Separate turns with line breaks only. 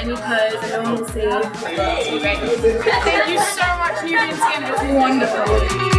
any pose and no one will see. It's great.
Thank you so much, Nubian team. It's wonderful.